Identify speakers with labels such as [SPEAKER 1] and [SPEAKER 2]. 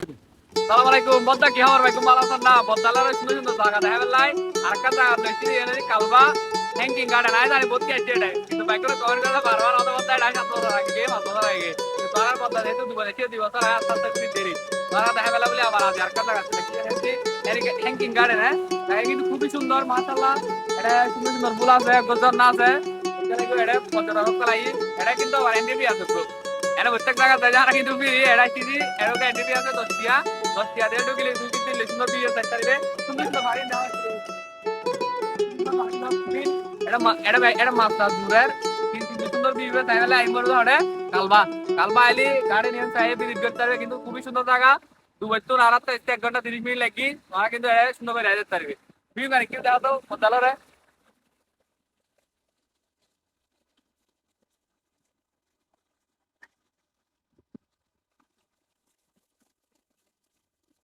[SPEAKER 1] সালাম আলাইকুম বদ্দা কি খবর ভাই ভালো আছেন না বদ্দালার সুন্দর সুন্দর জায়গা দেখা পেলাই আর একটা জায়গা লইছি এনে কালবা হ্যাঙ্গিং গার্ডেন আই জানি বলতে আছে এটাই কিন্তু ভাই করে কমেন্ট করে বারবার অত বদ্দা এটা সাত বছর আগে গেম আত বছর আগে তার বদ্দা যেহেতু দুবার এসে 2 বছর আগে আস্তে আস্তে দেরি তারা দেখা পেলা বলে আবার আজ আর একটা জায়গা ছিল কি হচ্ছে হ্যাঙ্গিং গার্ডেন হ্যাঁ কিন্তু খুবই সুন্দর মাশাআল্লাহ এটা সুন্দর সুন্দর ফুল আছে গজন না আছে এখানে এটা পর্যটক করাই এটা কিন্তু ওয়ারেন্টি আছে এনে প্রত্যেক জায়গা যারা কিন্তু এড়াই চিনি এরকম এন্টিটি আছে 10 টিয়া দিয়ে ঢুকিলে 2-3 লিসুন দিয়ে সেট করবে তুমি তো ভারী না এটা মাছটা দূরের কিন্তু সুন্দর বিবে তাই বলে আইমর ধরে কালবা কালবা আইলি গাড়ি নিয়ে চাই ভিজিট করতে পারবে কিন্তু খুবই সুন্দর জায়গা দুবাই তো আর 1 ঘন্টা 30 মিনিট লাগি ওরা কিন্তু সুন্দর করে যেতে পারবে ভিউ গাড়ি কেউ দাও তো মজালো রে